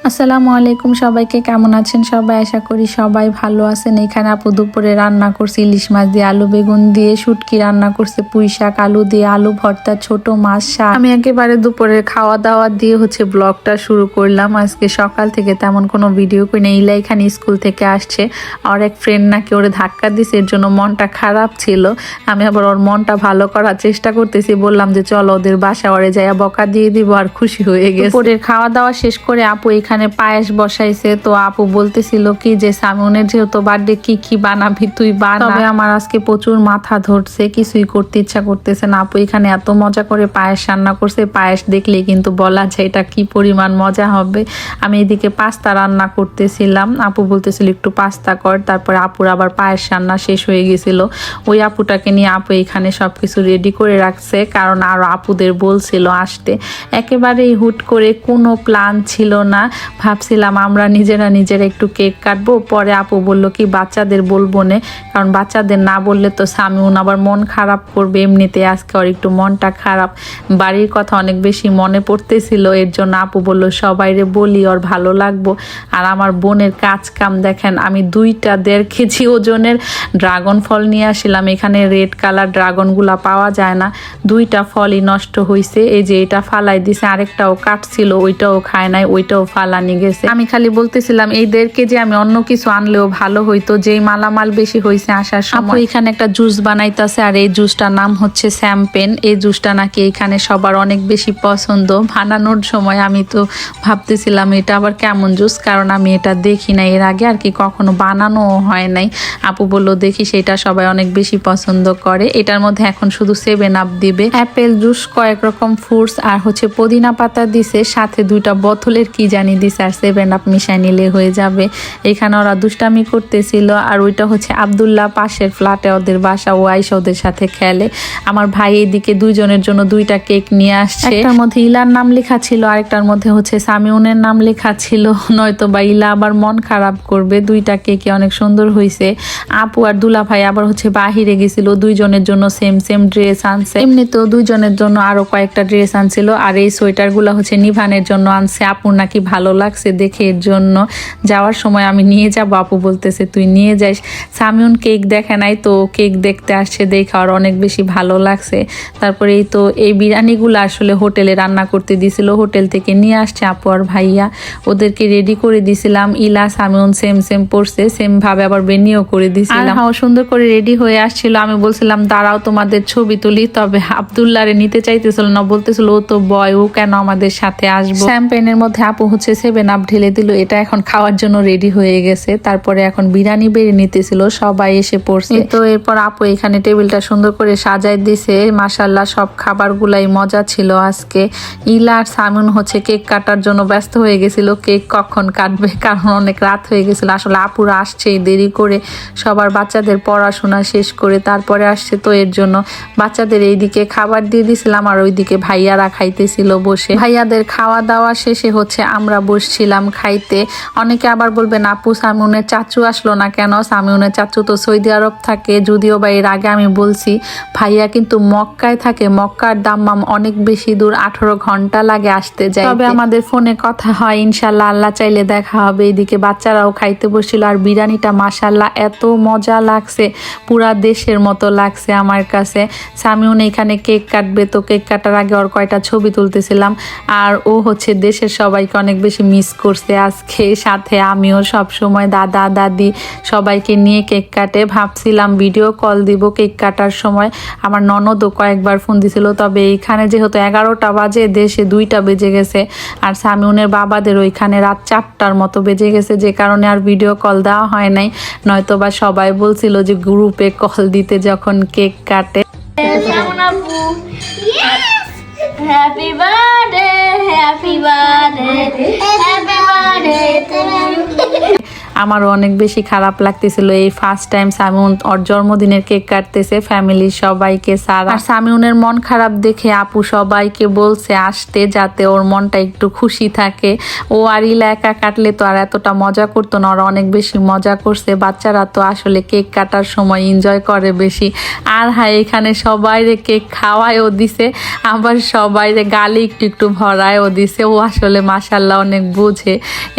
আসসালামু আলাইকুম, সবাইকে কেমন আছেন সবাই? আশা করি সবাই ভালো আছেন। এখানে আপু দুপুরে রান্না করছে ইলিশ মাছ দিয়ে, আলু বেগুন দিয়ে, শুটকি রান্না করছে, পুঁই শাক আলু দিয়ে, আলু ভর্তা, ছোট মাছ, শাক। আমি একেবারে দুপুরে খাওয়া দাওয়া দিয়ে ব্লগটা শুরু করলাম। আজকে সকাল থেকে তেমন কোনো ভিডিও করি না। ইলা এখানে স্কুল থেকে আসছে, আর এক ফ্রেন্ড নাকি ওরে ধাক্কা দিছে, এর জন্য মনটা খারাপ ছিল। আমি আবার ওর মনটা ভালো করার চেষ্টা করতেছি, বললাম যে চলো ওদের বাসা ওরে যাইয়া বকা দিয়ে দিব, আর খুশি হয়ে গেছে। দুপুরের খাওয়া দাওয়া শেষ করে আপু এখানে পায়েস বসাইছে। তো আপু বলতেছিল কি যে সামিউনের যেহেতু বার্থডে, কি কি বানাবি তুই বানা। তবে আমার আজকে প্রচুর মাথা ধরছে, কিছুই করতে ইচ্ছা করতেছে না। আপু এখানে এত মজা করে পায়েস রান্না করছে, পায়েস দেখলে কিন্তু বলা যায় এটা কি পরিমাণ মজা হবে। আমি এদিকে পাস্তা রান্না করতেছিলাম, আপু বলতেছিল একটু পাস্তা কর। তারপরে আপুর আবার পায়েস রান্না শেষ হয়ে গেছিল। ওই আপুটাকে নিয়ে আপু এখানে সবকিছু রেডি করে রাখছে, কারণ আরো আপুদের বলছিল আসতে। একেবারেই হুট করে, কোনো প্ল্যান ছিল না। ভাবছিলাম আমরা নিজেরা একটু কেক কাটবো, পরে আপু বললো কি বাচ্চাদের বলবো না, কারণ বাচ্চাদের না বললে তো সামিউন আবার মন খারাপ করবে। এমনিতে আজকে ওর একটু মনটা খারাপ, বাড়ির কথা অনেক বেশি মনে পড়তেছিল, এর জন্য আপু বললো সবাইরে বলি ওর ভালো লাগবো। আর আমার বোনের কাজ কাম দেখেন, আমি 1.5 কেজি ওজনের ড্রাগন ফল নিয়ে আসলাম। এখানে রেড কালার ড্রাগনগুলা পাওয়া যায় না, 2টা ফলই নষ্ট হয়েছে। এই যে এটা ফালাই দিছে, আরেকটাও কাটছিল, ওইটাও খায় নাই, ওইটাও ফালানি গেছে। আমি খালি বলতেছিলাম এই 1.5 কেজি আমি অন্য কিছু আনলেও ভালো হইতো, যেই মালামাল বেশি হয়েছে আসার সময়। এখানে একটা জুস বানাইতেছে, আর এই জুসটার নাম হচ্ছে শ্যাম্পেন। এই জুসটা নাকি এখানে সবার অনেক বেশি পছন্দ। বানানোর সময় আমি তো ভাবতেছিলাম এটা আবার কেমন জুস, কারণ আমি এটা দেখি না এর আগে, আর কি কখনো বানানো হয় নাই। আপু বললো দেখি সেটা সবাই অনেক বেশি পছন্দ করে। এটার মধ্যে এখন শুধু 7 আপ দিবে, অ্যাপেল জুস, কয়েক রকম ফ্রুটস, আর পুদিনা পাতা দিছে, সাথে 2টা বোতলের কি জানি দিছে, আর 7 আপ মিশাই নিলে হয়ে যাবে। এখানে ওরা দুষ্টামি করতেছিল। আর ওইটা আব্দুল্লাহ, পাশের ফ্ল্যাটে ওদের বাসা, ও আইসা ওদের সাথে খেলে। আমার ভাই এদিকে 2জনের জন্য 2টা কেক নিয়ে আসছে। একটার মধ্যে ইলার নাম লেখা ছিল, আরেকটার মধ্যে সামিউনের নাম লেখা ছিল, নয়তো বা ইলা আবার মন খারাপ করবে। 2টা কেকে অনেক সুন্দর হয়েছে। আপু আর দুলা ভাই আবার বাহিরে গেছিল, 2জনের জন্য সেম ড্রেস আনছে। এমনিতেও 2জনের জন্য আরো কয়েকটা ড্রেস আনছিল। আর এই সোয়েটার গুলা নিভানের জন্য আনছে, আপুর নাকি ভালো লাগছে দেখে, এর জন্য যাওয়ার সময় আমি নিয়ে যাব। আপু বলতেছে তুই নিয়ে যাস। সামিউন কেক দেখে নাই, তো কেক দেখতে আসছে, দেখে আর অনেক বেশি ভালো লাগছে। তারপরে এই বিরিয়ানিগুলো আসলে হোটেলে রান্না করতে দিছিল, হোটেল থেকে নিয়ে আসছে আপু আর ভাইয়া, ওদেরকে রেডি করে দিছিলাম। ইলা সামিউন সেম পড়ছে, সেম ভাবে আবার বেনিও করে দিছিলাম। হ্যাঁ, সুন্দর করে রেডি হয়ে আসছিল। আমি বলছিলাম দাঁড়াও তোমাদের ছবি তুলি, তবে আব্দুল্লাহরে নিতে চাইতেছিল না, বলতেছিল ও তো বয়, ও কেন আমাদের সাথে আসবো। শ্যাম্পেনের মধ্যে আপু 7 আপ ঢেলে দিল, এটা এখন খাওয়ার জন্য রেডি হয়ে গেছে। তারপরে এখন বিরিয়ানি বেড়ে নিতেছিল, সবাই এসে পড়ছে। তো এরপর আপু এখানে টেবিলটা সুন্দর করে সাজাই দিছে। মাশাআল্লাহ সব খাবারগুলাই মজা ছিল আজকে। ইলা আর সামিউন কেক কাটার জন্য ব্যস্ত হয়ে গেছিল, কেক কখন কাটবে, কারণ অনেক রাত হয়ে গেছিল। আসলে আপুরা আসছে দেরি করে, সবার বাচ্চাদের পড়াশোনা শেষ করে তারপরে আসছে, তো এর জন্য বাচ্চাদের এইদিকে খাবার দিয়ে দিছিলাম, আর ওইদিকে ভাইয়ারা খাইতেছিল বসে। ভাইয়াদের খাওয়া দাওয়া শেষে আমরা বসছিলাম খাইতে। অনেকে আবার বলবেন আপু সামিউনের চাচু আসলো না কেন? সামিউনের চাচু তো সৌদি আরব থাকে, যদিও বা এর আগে আমি বলছি ভাইয়া কিন্তু মক্কায় থাকে। মক্কার দাম্মাম অনেক বেশি দূর, 18 ঘন্টা লাগে আসতে যায়। তবে আমাদের ফোনে কথা হয়, ইনশাল্লাহ আল্লাহ চাইলে দেখা হবে। এদিকে বাচ্চারাও খাইতে বসছিল, আর বিরিয়ানিটা মাশাল্লাহ এত মজা লাগছে, পুরা দেশের মতো লাগছে আমার কাছে। সামিউন এখানে কেক কাটবে, তো কেক কাটার আগে ওর কয়টা ছবি তুলতেছিলাম। আর ও দেশের সবাইকে অনেক বেশি মিস করছে আজকে, সাথে আমিও সব সময় দাদা দাদি সবাইকে নিয়ে কেক কাটে। ভাবছিলাম ভিডিও কল দিব কেক কাটার সময়, আমার ননদও কয়েকবার ফোন দিছিল, তবে এইখানে যেহেতু 11টা বাজে, দেশে 2টা বেজে গেছে, আর সামিউনের বাবাদের ওইখানে রাত 4টার মতো বেজে গেছে, যে কারণে আর ভিডিও কল দেওয়া হয় নাই। নয়তো বা সবাই বলছিল যে গ্রুপে কল দিতে যখন কেক কাটে। Happy birthday, happy birthday, happy birthday to you. আমারও অনেক বেশি খারাপ লাগতেছিল। এই ফার্স্ট টাইম সামিউন ওর জন্মদিনের কেক কাটতেছে ফ্যামিলির সবাইকে ছাড়া। আর সামিউনের মন খারাপ দেখে আপু সবাইকে বলছে আসতে, যাতে ওর মনটা একটু খুশি থাকে। ও আর ইলা একা কাটলে তো আর এতটা মজা করতো না, ওরা অনেক বেশি মজা করছে। বাচ্চারা তো আসলে কেক কাটার সময় এনজয় করে বেশি। আর হ্যাঁ, এখানে সবাইরে কেক খাওয়ায়ও দিছে, আবার সবাইরে গালে একটু একটু ভরায়ও দিছে। ও আসলে মাশাল্লাহ অনেক বুঝে।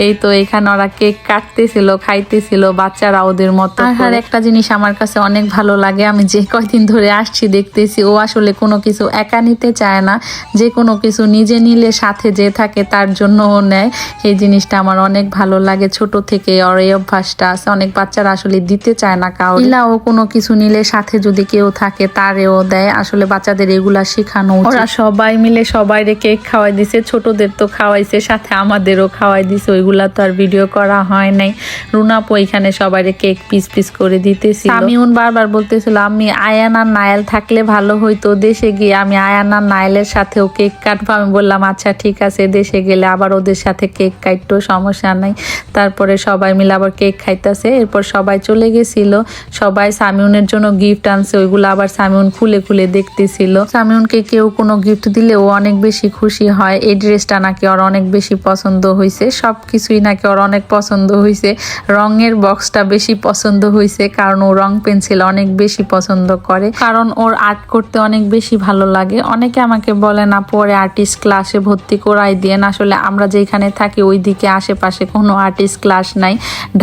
এই তো এখানে ওরা কেক কাটতেছিল, খাইতেছিল বাচ্চারা ওদের মতো। আর একটা জিনিস আমার কাছে অনেক ভালো লাগে, আমি যে কয়দিন ধরে আসছি দেখতেছি ও আসলে কোনো কিছু একা নিতে চায় না, যে কোনো কিছু নিজে নিলে সাথে যে থাকে তার জন্য ও নেয়। এই জিনিসটা আমার অনেক ভালো লাগে, ছোট থেকে ওর এই অভ্যাসটা আছে। অনেক বাচ্চারা আসলে দিতে চায় না কাউকে। ও কোনো কিছু নিলে সাথে যদি কেউ থাকে তারেও দেয়। আসলে বাচ্চাদের এগুলা শেখানো উচিত। ওরা সবাই মিলে সবাইরে কেক খাওয়াই দিছে, ছোটদের তো খাওয়াইছে, সাথে আমাদেরও খাওয়াই দিছে। ওইগুলা তো আর ভিডিও করা হয় নাই। রুনাপো এখানে সবাইরে কেক পিস পিস করে দিতেছিল। সামিউন বারবার বলতেছিল আমি আয়ান আর নায়াল থাকলে ভালো হইতো, দেশে গিয়ে আমি আয়ান আর নায়ালের সাথেও কেক কাটবো। আমি বললাম আচ্ছা ঠিক আছে, দেশে গেলে আবার ওদের সাথে কেক কাটতো, সমস্যা নাই। তারপরে সবাই মিলে আবার কেক খাইতেছে। এরপর সবাই চলে গেছিল। সবাই সামিউনের জন্য গিফট আনছে, ওইগুলো আবার সামিউন খুলে খুলে দেখতেছিল। সামিউনকে কেউ কোনো গিফট দিলে ও অনেক বেশি খুশি হয়। এই ড্রেসটা নাকি ওর অনেক বেশি পছন্দ হয়েছে, সব কিছুই নাকি ওর অনেক পছন্দ হয়েছে। রঙের বক্সটা বেশি পছন্দ হয়েছে, কারণ ও রং পেন্সিল অনেক বেশি পছন্দ করে, কারণ ওর আর্ট করতে অনেক বেশি ভালো লাগে। অনেকে আমাকে বলে না পরে আর্টিস্ট ক্লাসে ভর্তি করাই দিয়ে। আসলে আমরা যেখানে থাকি ওইদিকে আশেপাশে কোনো আর্টিস্ট ক্লাস নাই,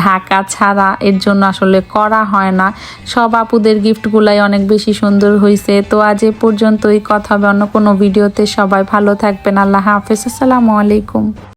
ঢাকা ছাড়া, এর জন্য আসলে করা হয় না। সব আপুদের গিফটগুলাই অনেক বেশি সুন্দর হয়েছে। তো আজ এ পর্যন্তই, কথা হবে অন্য কোনো ভিডিওতে। সবাই ভালো থাকবেন, আল্লাহ হাফেজ, আসসালামু আলাইকুম।